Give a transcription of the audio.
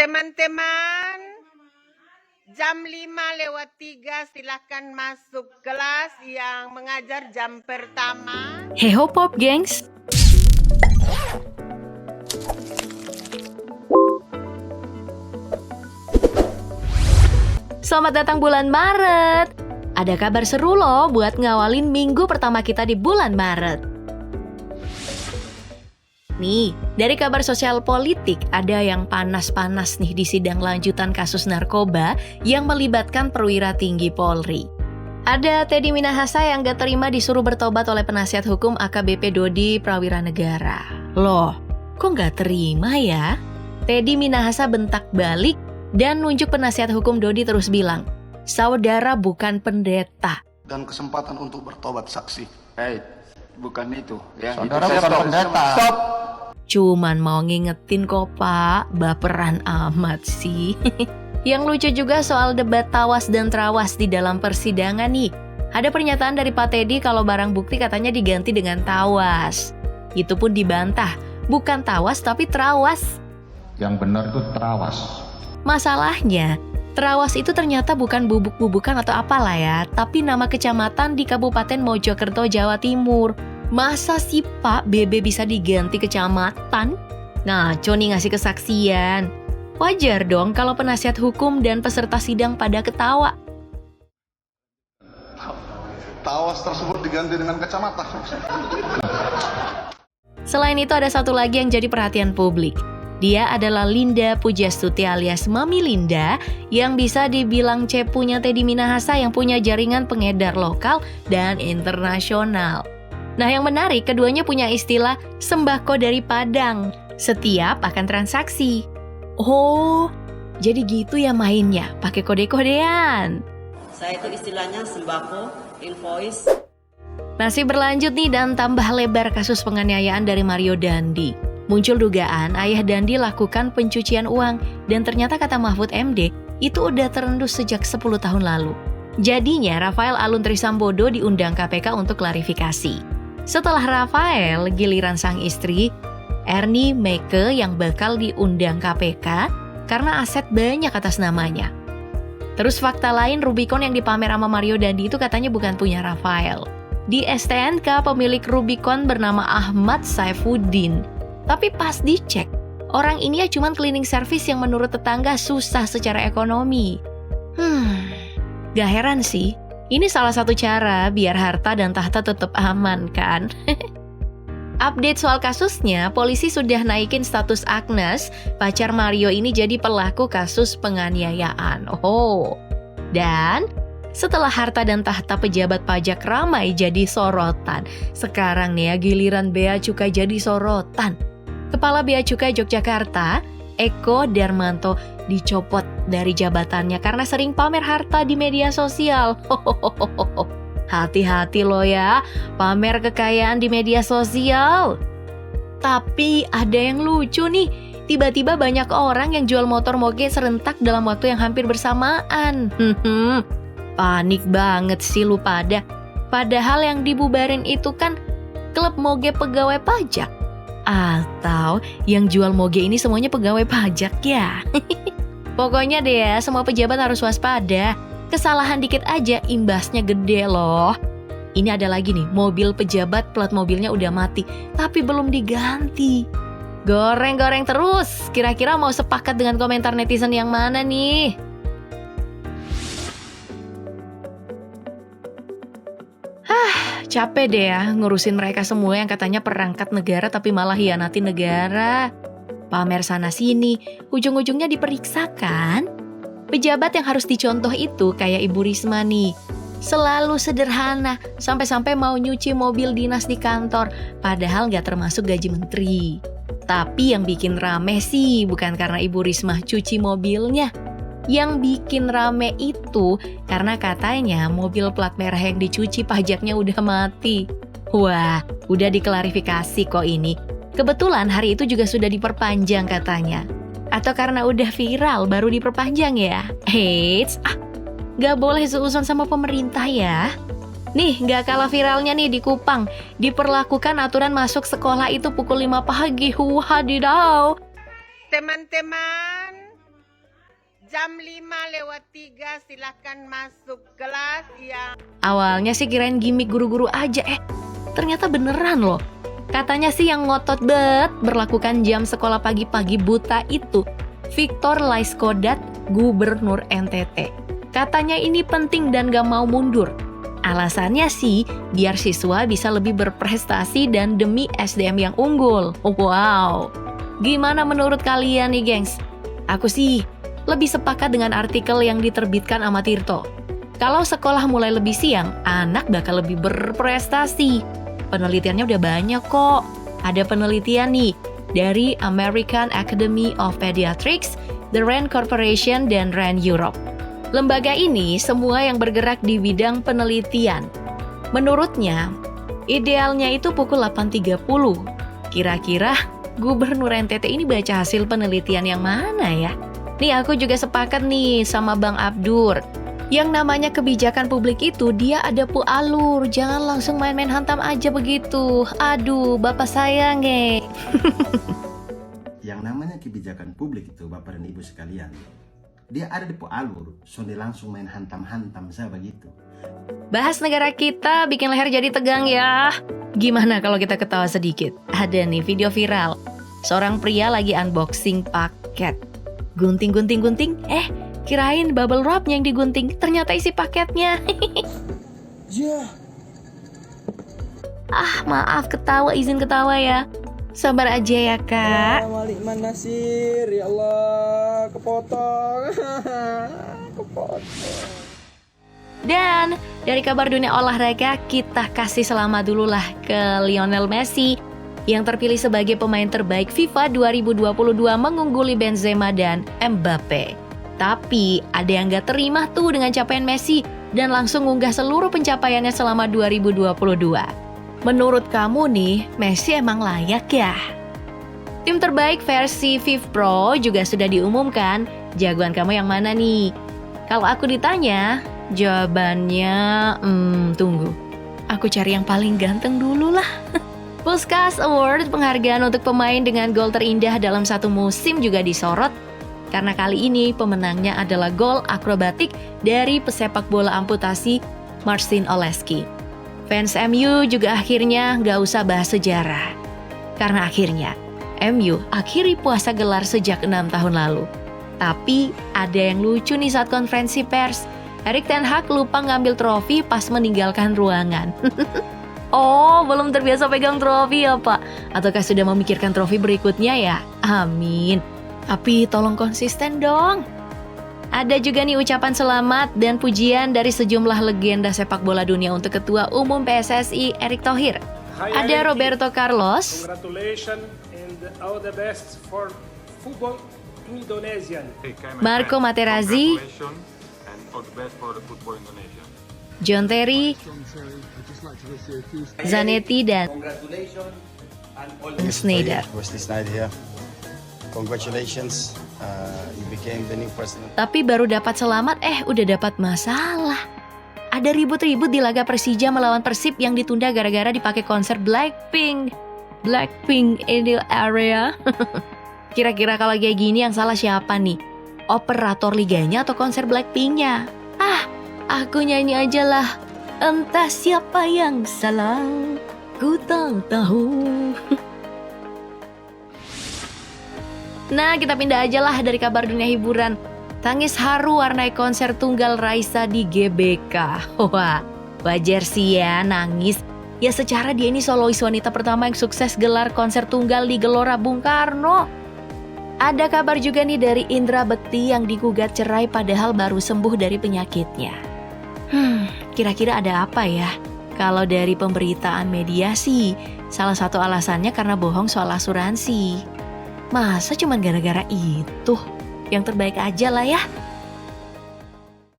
Teman-teman, jam 5:03 silahkan masuk kelas yang mengajar jam pertama. Heho Pop Gengs. Selamat datang bulan Maret. Ada kabar seru loh buat ngawalin minggu pertama kita di bulan Maret. Nih, dari kabar sosial politik ada yang panas-panas nih di sidang lanjutan kasus narkoba yang melibatkan perwira tinggi Polri. Ada Teddy Minahasa yang gak terima disuruh bertobat oleh penasihat hukum AKBP Dodi Prawiranegara. Loh, kok gak terima ya? Teddy Minahasa bentak balik dan nunjuk penasihat hukum Dodi terus bilang, saudara bukan pendeta. Dan kesempatan untuk bertobat saksi. Bukan itu ya. Saudara bukan pendeta. Stop. Cuman mau ngingetin kok Pak, baperan amat sih. Yang lucu juga soal debat tawas dan trawas di dalam persidangan nih. Ada pernyataan dari Pak Teddy kalau barang bukti katanya diganti dengan tawas. Itu pun dibantah, bukan tawas tapi trawas. Yang benar itu trawas. Masalahnya, trawas itu ternyata bukan bubuk-bubukan atau apalah ya, tapi nama kecamatan di Kabupaten Mojokerto, Jawa Timur. Masa sih Pak BB bisa diganti kecamatan? Ngaco nih ngasih kesaksian. Wajar dong kalau penasihat hukum dan peserta sidang pada ketawa. Tawas tersebut diganti dengan kacamata. Selain itu ada satu lagi yang jadi perhatian publik. Dia adalah Linda Pujastuti alias Mami Linda yang bisa dibilang cepunya Teddy Minahasa yang punya jaringan pengedar lokal dan internasional. Nah yang menarik, keduanya punya istilah sembako dari Padang setiap akan transaksi. Oh, jadi gitu ya mainnya, pakai kode-kodean. Saya itu istilahnya sembako, invoice. Masih berlanjut nih dan tambah lebar kasus penganiayaan dari Mario Dandi. Muncul dugaan ayah Dandi lakukan pencucian uang dan ternyata kata Mahfud MD itu udah terendus sejak 10 tahun lalu. Jadinya Rafael Alun Trisambodo diundang KPK untuk klarifikasi. Setelah Rafael, giliran sang istri, Ernie Meke yang bakal diundang KPK karena aset banyak atas namanya. Terus fakta lain, Rubicon yang dipamer sama Mario Dandi itu katanya bukan punya Rafael. Di STNK pemilik Rubicon bernama Ahmad Saifuddin. Tapi pas dicek, orang ini ya cuma cleaning service yang menurut tetangga susah secara ekonomi. Gak heran sih. Ini salah satu cara biar harta dan tahta tetap aman kan? Update soal kasusnya, polisi sudah naikin status Agnes, pacar Mario ini jadi pelaku kasus penganiayaan. Oh, dan setelah harta dan tahta pejabat pajak ramai jadi sorotan, sekarang nih ya giliran Bea Cukai jadi sorotan. Kepala Bea Cukai Yogyakarta, Eko Darmanto dicopot dari jabatannya karena sering pamer harta di media sosial. Hati-hati loh ya, pamer kekayaan di media sosial. Tapi ada yang lucu nih, tiba-tiba banyak orang yang jual motor moge serentak dalam waktu yang hampir bersamaan. Panik banget sih lu pada. Padahal yang dibubarin itu kan klub moge pegawai pajak. Atau yang jual moge ini semuanya pegawai pajak ya. Pokoknya deh ya, semua pejabat harus waspada. Kesalahan dikit aja imbasnya gede loh. Ini ada lagi nih, mobil pejabat plat mobilnya udah mati tapi belum diganti. Goreng-goreng terus. Kira-kira mau sepakat dengan komentar netizen yang mana nih? Capek deh ya ngurusin mereka semua yang katanya perangkat negara tapi malah hianati negara. Pamer sana sini, ujung-ujungnya diperiksakan. Pejabat yang harus dicontoh itu kayak Ibu Risma nih. Selalu sederhana, sampai-sampai mau nyuci mobil dinas di kantor, padahal gak termasuk gaji menteri. Tapi yang bikin rame sih bukan karena Ibu Risma cuci mobilnya. Yang bikin rame itu karena katanya mobil plat merah yang dicuci pajaknya udah mati. Wah, udah diklarifikasi kok ini. Kebetulan hari itu juga sudah diperpanjang katanya. Atau karena udah viral baru diperpanjang ya? Gak boleh seuzon sama pemerintah ya. Nih, gak kalah viralnya nih di Kupang. Diperlakukan aturan masuk sekolah itu pukul 5 pagi. Wadidaw. Teman-teman, jam 5:03 silakan masuk kelas yang... Awalnya sih kirain gimmick guru-guru aja, ternyata beneran loh. Katanya sih yang ngotot bet berlakukan jam sekolah pagi-pagi buta itu Victor Laiskodat, Gubernur NTT. Katanya ini penting dan gak mau mundur. Alasannya sih biar siswa bisa lebih berprestasi dan demi SDM yang unggul. Wow, gimana menurut kalian nih gengs? Aku sih lebih sepakat dengan artikel yang diterbitkan sama Tirto. Kalau sekolah mulai lebih siang, anak bakal lebih berprestasi. Penelitiannya udah banyak kok. Ada penelitian nih dari American Academy of Pediatrics, The RAND Corporation, dan RAND Europe. Lembaga ini semua yang bergerak di bidang penelitian. Menurutnya, idealnya itu pukul 8.30. Kira-kira Gubernur NTT ini baca hasil penelitian yang mana ya? Nih aku juga sepakat nih sama Bang Abdur. Yang namanya kebijakan publik itu dia ada alur, jangan langsung main-main hantam aja begitu. Aduh, Bapak sayang Yang namanya kebijakan publik itu Bapak dan Ibu sekalian, dia ada di alur, so dia langsung main hantam-hantam saya begitu. Bahas negara kita bikin leher jadi tegang ya. Gimana kalau kita ketawa sedikit? Ada nih video viral. Seorang pria lagi unboxing paket. Gunting, kirain bubble wrapnya yang digunting, ternyata isi paketnya. Maaf ketawa, izin ketawa ya. Sabar aja ya kak. Malik Manasir, ya Allah, kepotong. Dan dari kabar dunia olahraga, kita kasih selamat dulu lah ke Lionel Messi yang terpilih sebagai pemain terbaik FIFA 2022 mengungguli Benzema dan Mbappe. Tapi ada yang gak terima tuh dengan capaian Messi dan langsung ngunggah seluruh pencapaiannya selama 2022. Menurut kamu nih, Messi emang layak ya? Tim terbaik versi FIFA Pro juga sudah diumumkan. Jagoan kamu yang mana nih? Kalau aku ditanya, jawabannya tunggu. Aku cari yang paling ganteng dulu lah. Puskas Award, penghargaan untuk pemain dengan gol terindah dalam satu musim juga disorot. Karena kali ini pemenangnya adalah gol akrobatik dari pesepak bola amputasi Marcin Oleski. Fans MU juga akhirnya gak usah bahas sejarah. Karena akhirnya MU akhiri puasa gelar sejak 6 tahun lalu. Tapi ada yang lucu nih saat konferensi pers. Erik ten Hag lupa ngambil trofi pas meninggalkan ruangan. Oh, belum terbiasa pegang trofi ya Pak? Ataukah sudah memikirkan trofi berikutnya ya? Amin. Tapi tolong konsisten dong. Ada juga nih ucapan selamat dan pujian dari sejumlah legenda sepak bola dunia untuk Ketua Umum PSSI Erick Thohir. Ada Roberto Carlos, Congratulations and all the best for football Indonesian. Marco Materazzi, John Terry, Zanetti, dan Sneijder. Congratulations, you became the new president. Tapi baru dapat selamat, udah dapat masalah. Ada ribut-ribut di laga Persija melawan Persib yang ditunda gara-gara dipakai konser Blackpink in the area. Kira-kira kalau kayak gini yang salah siapa nih? Operator liganya atau konser Blackpinknya? Aku nyanyi aja lah. Entah siapa yang salah, ku tak tahu. Nah, kita pindah aja lah dari kabar dunia hiburan. Tangis haru warnai konser tunggal Raisa di GBK. Wah, wajar sih ya nangis. Ya secara dia ini solois wanita pertama yang sukses gelar konser tunggal di Gelora Bung Karno. Ada kabar juga nih dari Indra Bekti yang digugat cerai padahal baru sembuh dari penyakitnya. Kira-kira ada apa ya? Kalau dari pemberitaan media sih, salah satu alasannya karena bohong soal asuransi. Masa cuma gara-gara itu? Yang terbaik aja lah ya.